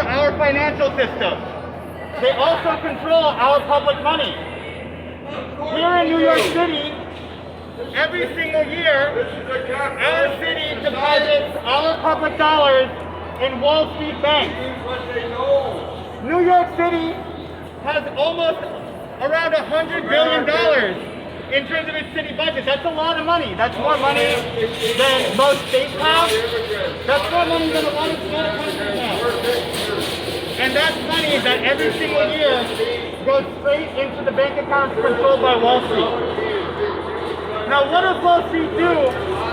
our financial system. They also control our public money. Here in New York City, every single year, our city deposits our public dollars in Wall Street banks. New York City has almost around $100 billion in terms of its city budget. That's a lot of money. That's more money than most states have. That's more money than a lot of smaller countries have. And that's money that every single year goes straight into the bank accounts controlled by Wall Street. Now, what does Wall Street do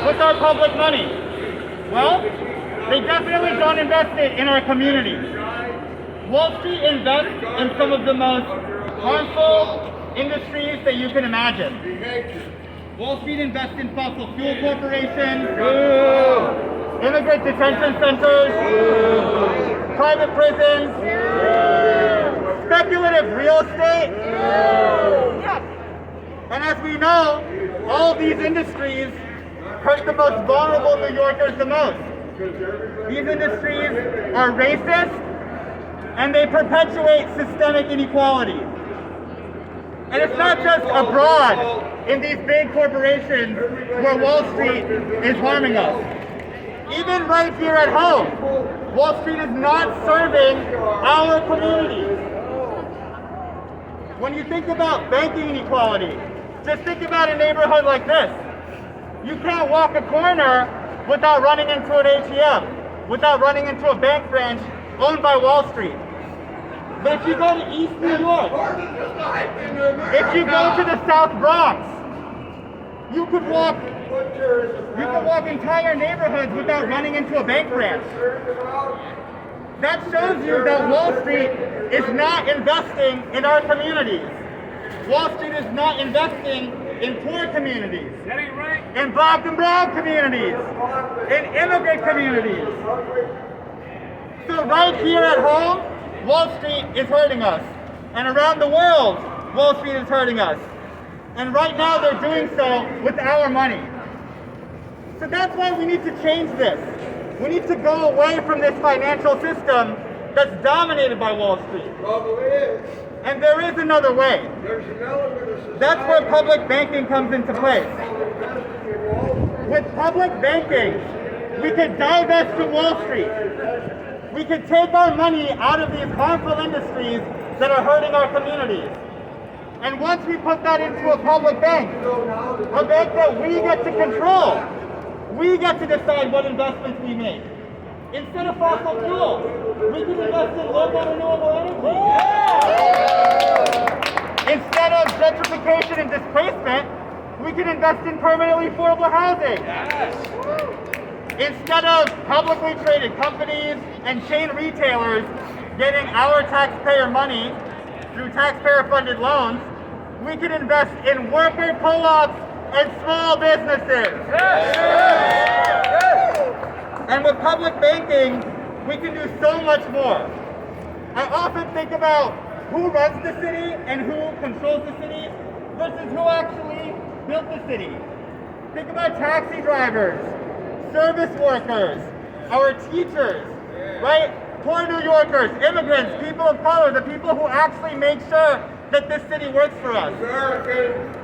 with our public money? Well, they definitely don't invest it in our communities. Wall Street invests in some of the most harmful industries that you can imagine. Wall Street invests in fossil fuel corporations, immigrant detention centers, private prisons, speculative real estate. And as we know, all of these industries hurt the most vulnerable New Yorkers the most. These industries are racist and they perpetuate systemic inequality. And it's not just abroad in these big corporations where Wall Street is harming us. Even right here at home, Wall Street is not serving our communities. When you think about banking inequality, just think about a neighborhood like this. You can't walk a corner without running into an ATM, without running into a bank branch owned by Wall Street. But if you go to East New York, if you go to the South Bronx, you could walk entire neighborhoods without running into a bank branch. That shows you that Wall Street is not investing in our communities. Wall Street is not investing in poor communities, in black and brown communities, in immigrant communities. So right here at home, Wall Street is hurting us. And around the world, Wall Street is hurting us. And right now they're doing so with our money. So that's why we need to change this. We need to go away from this financial system that's dominated by Wall Street. And there is another way. That's where public banking comes into place. With public banking, we could divest from Wall Street. We could take our money out of these harmful industries that are hurting our communities. And once we put that into a public bank, a bank that we get to control, we get to decide what investments we make. Instead of fossil fuels, we can invest in local renewable energy. Instead of gentrification and displacement, we can invest in permanently affordable housing. Instead of publicly traded companies and chain retailers getting our taxpayer money through taxpayer-funded loans, we can invest in worker co-ops and small businesses. And with public banking, we can do so much more. I often think about who runs the city and who controls the city versus who actually built the city. Think about taxi drivers, service workers, our teachers, right? Poor New Yorkers, immigrants, people of color, the people who actually make sure that this city works for us.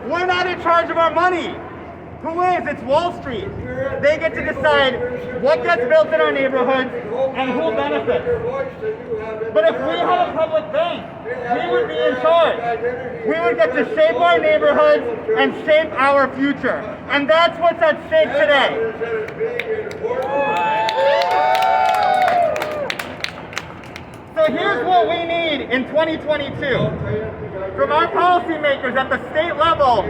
We're not in charge of our money. Who is? It's Wall Street. They get to decide what gets built in our neighborhoods and who benefits. But if we had a public bank, we would be in charge. We would get to shape our neighborhoods and shape our future. And that's what's at stake today. So here's what we need in 2022. From our policymakers at the state level,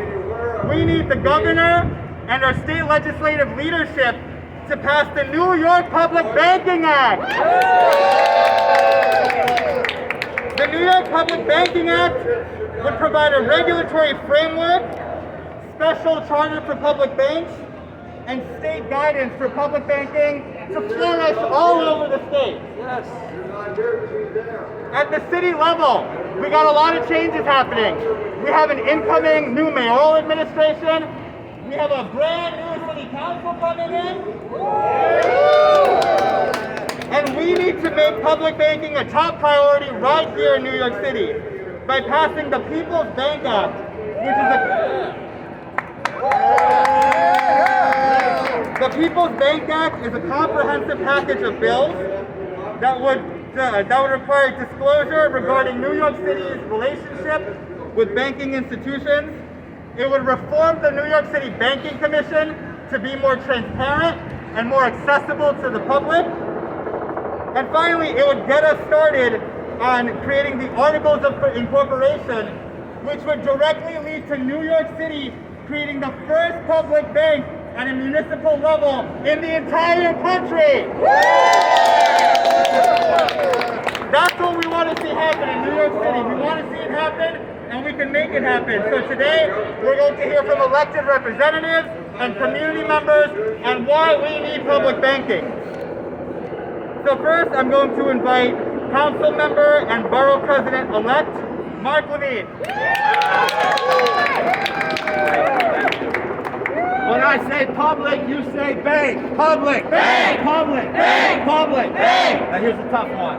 we need the governor and our state legislative leadership to pass the New York Public Banking Act. The New York Public Banking Act would provide a regulatory framework, special charter for public banks, and state guidance for public banking to flourish all over the state. Yes. At the city level, we got a lot of changes happening. We have an incoming new mayoral administration. We have a brand new city council coming in. And we need to make public banking a top priority right here in New York City by passing the People's Bank Act, which is the People's Bank Act is a comprehensive package of bills that would require disclosure regarding New York City's relationship with banking institutions. It would reform the New York City Banking Commission to be more transparent and more accessible to the public. And finally, it would get us started on creating the Articles of Incorporation, which would directly lead to New York City creating the first public bank at a municipal level in the entire country. That's what we want to see happen in New York City. We want to see it happen, and we can make it happen. So today, we're going to hear from elected representatives and community members on why we need public banking. So first, I'm going to invite Council Member and Borough President-elect, Mark Levine. When I say public, you say bank. Public, bank, public, bank, public, bank. Now here's the tough one.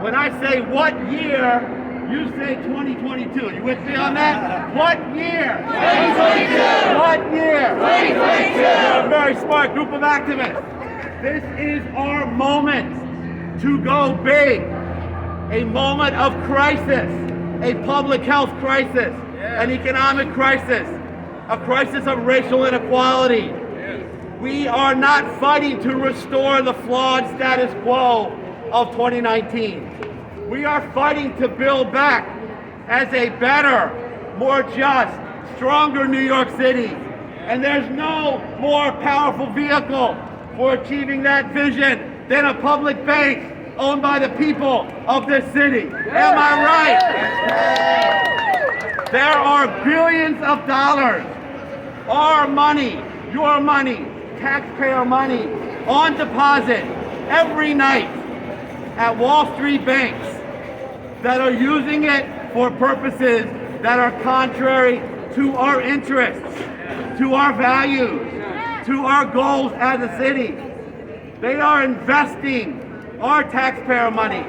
When I say what year, you say 2022. You with me on that? What year? 2022. What year? 2022. You're a very smart group of activists. This is our moment to go big. A moment of crisis, a public health crisis, an economic crisis, a crisis of racial inequality. We are not fighting to restore the flawed status quo of 2019. We are fighting to build back as a better, more just, stronger New York City. And there's no more powerful vehicle for achieving that vision than a public bank owned by the people of this city. Am I right? There are billions of dollars, our money, your money, taxpayer money, on deposit every night at Wall Street banks that are using it for purposes that are contrary to our interests, to our values, to our goals as a city. They are investing our taxpayer money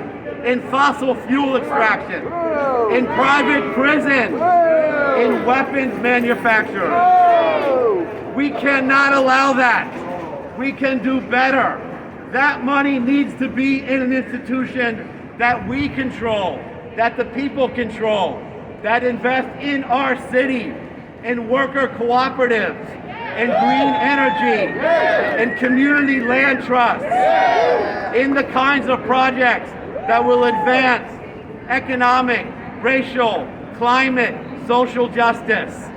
in fossil fuel extraction, in private prisons, in weapons manufacturers. We cannot allow that. We can do better. That money needs to be in an institution that we control, that the people control, that invest in our city, in worker cooperatives, in green energy, in community land trusts, in the kinds of projects that will advance economic, racial, climate, social justice.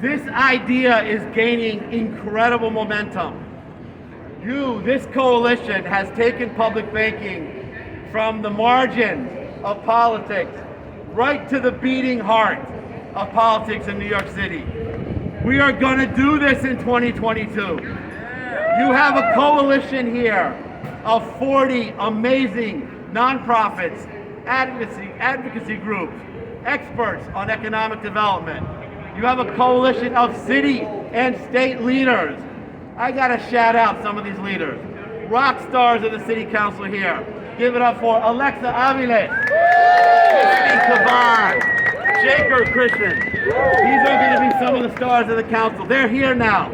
This idea is gaining incredible momentum. This coalition has taken public banking from the margins of politics right to the beating heart of politics in New York City. We are going to do this in 2022. You have a coalition here of 40 amazing nonprofits, advocacy groups, experts on economic development. You have a coalition of city and state leaders. I got to shout out some of these leaders. Rock stars of the city council here. Give it up for Alexa Aviles, Christine Caban, Shaker Christian. These are going to be some of the stars of the council. They're here now.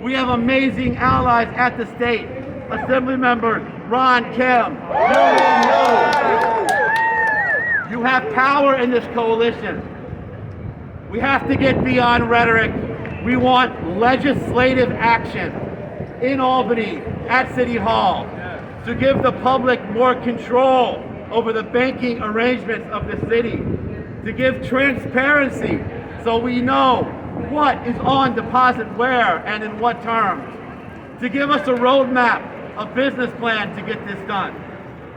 We have amazing allies at the state. Assembly members Ron Kim. You have power in this coalition. We have to get beyond rhetoric. We want legislative action in Albany at City Hall to give the public more control over the banking arrangements of the city, to give transparency so we know what is on deposit where and in what terms, to give us a roadmap, a business plan to get this done.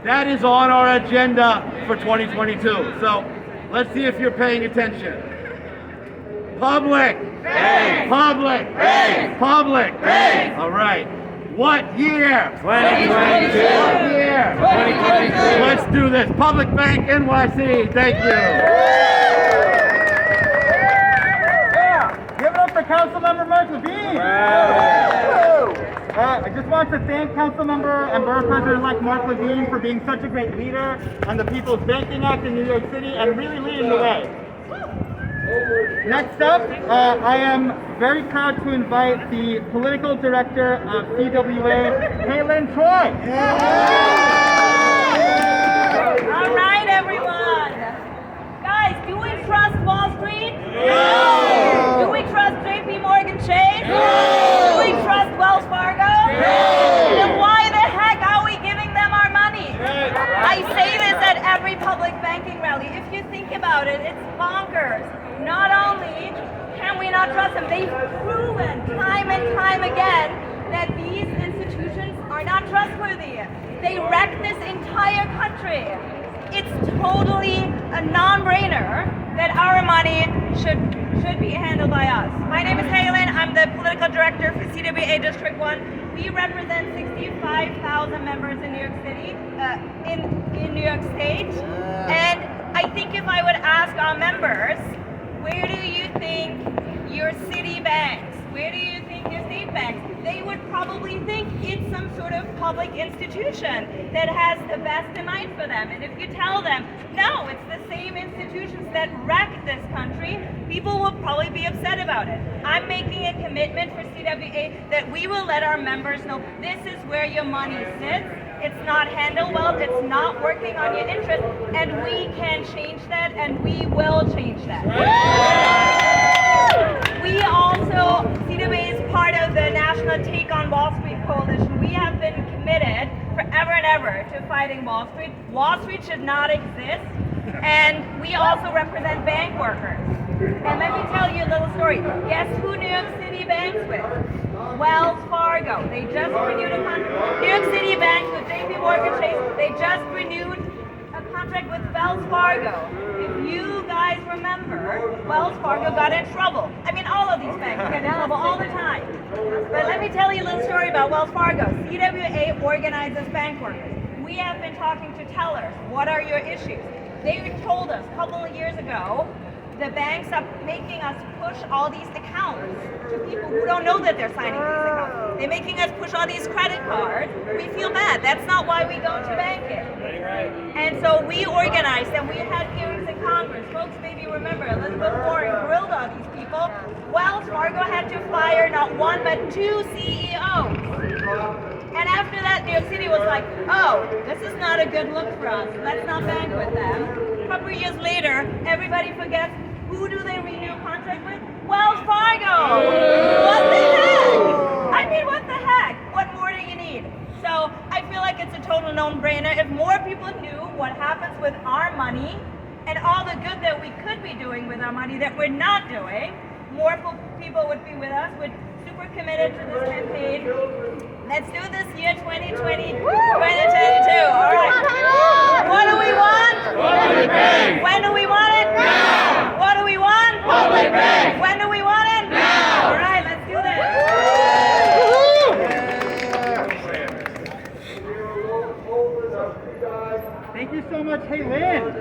That is on our agenda for 2022. So let's see if you're paying attention. Public, bank, public, bank, public, bank. All right. What year? 2022. What year? 2022. Let's do this. Public Bank NYC. Thank you. Yeah. Give it up for Councilmember Mark Levine. I just want to thank Councilmember and Borough President-elect Mark Levine for being such a great leader on the People's Banking Act in New York City and really leading the way. Next up, I am very proud to invite the Political Director of CWA, Kaylin Troy. All right, everyone. Guys, do we trust Wall Street? No. Do we trust JP Morgan Chase? No. Do we trust Wells Fargo? No. Then why the heck are we giving them our money? I say this at every public banking rally. If you think about it, it's bonkers. Not only can we not trust them, they've proven time and time again that these institutions are not trustworthy. They wrecked this entire country. It's totally a non-brainer that our money should be handled by us. My name is Kaylin. I'm the political director for CWA District 1. We represent 65,000 members in New York City, in New York State. And I think if I would ask our members, where do you think your city banks, where do you think your state banks, they would probably think it's some sort of public institution that has the best in mind for them. And if you tell them, no, it's the same institutions that wrecked this country, people will probably be upset about it. I'm making a commitment for CWA that we will let our members know this is where your money sits. It's not handled well, it's not working on your interest, and we can change that, and we will change that. We also, CWA is part of the National Take on Wall Street Coalition. We have been committed forever and ever to fighting Wall Street. Wall Street should not exist, and we also represent bank workers. And let me tell you a little story. Guess who New York City banks with? Wells Fargo. They just renewed a contract. New York City banks with JP Morgan Chase. They just renewed a contract with Wells Fargo. If you guys remember, Wells Fargo got in trouble. I mean, all of these banks get in trouble all the time. But let me tell you a little story about Wells Fargo. CWA organizes bank workers. We have been talking to tellers. What are your issues? They told us a couple of years ago, the banks are making us push all these accounts to people who don't know that they're signing these accounts. They're making us push all these credit cards. We feel bad. That's not why we go to banking. And so we organized and we had hearings in Congress. Folks maybe remember Elizabeth Warren grilled all these people. Wells Fargo had to fire not one but two CEOs. And after that, New York City was like, oh, this is not a good look for us. Let's not bank with them. A couple of years later, everybody forgets, who do they renew a contract with? Wells Fargo! What the heck? I mean, what the heck? What more do you need? So I feel like it's a total no-brainer. If more people knew what happens with our money and all the good that we could be doing with our money that we're not doing, more people would be with us. We're super committed to this campaign. Let's do this year 2020, 2022. All right. What do we want? Public bank. When do we want it? Now. What do we want? Public bank. When do we want it? Now. All right, let's do this. Thank you so much, Haylin.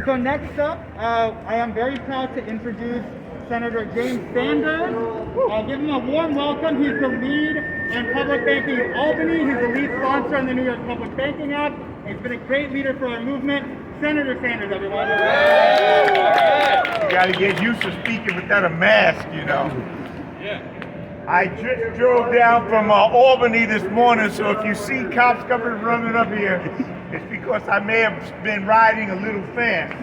So next up, I am very proud to introduce Senator James Sanders. Give him a warm welcome. He's the lead in public banking in Albany. He's the lead sponsor on the New York Public Banking Act. He's been a great leader for our movement. Senator Sanders, everyone. You gotta get used to speaking without a mask, you know. I just drove down from Albany this morning, so if you see cops coming running up here, it's because I may have been riding a little fast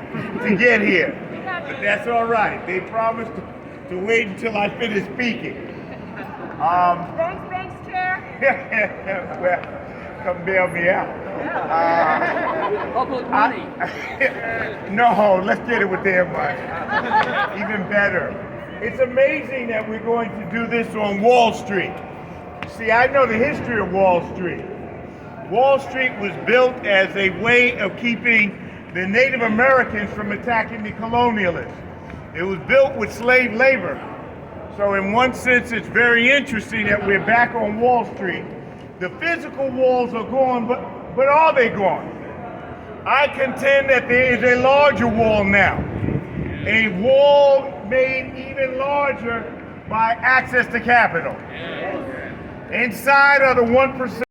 to get here. But that's all right. They promised to wait until I finish speaking. Thanks, Chair. Well, come bail me out. Public money. No, let's get it with their money. Even better. It's amazing that we're going to do this on Wall Street. See, I know the history of Wall Street. Wall Street was built as a way of keeping the Native Americans from attacking the colonialists. It was built with slave labor. So in one sense, it's very interesting that we're back on Wall Street. The physical walls are gone, but are they gone? I contend that there is a larger wall now. A wall made even larger by access to capital. Inside are the 1%.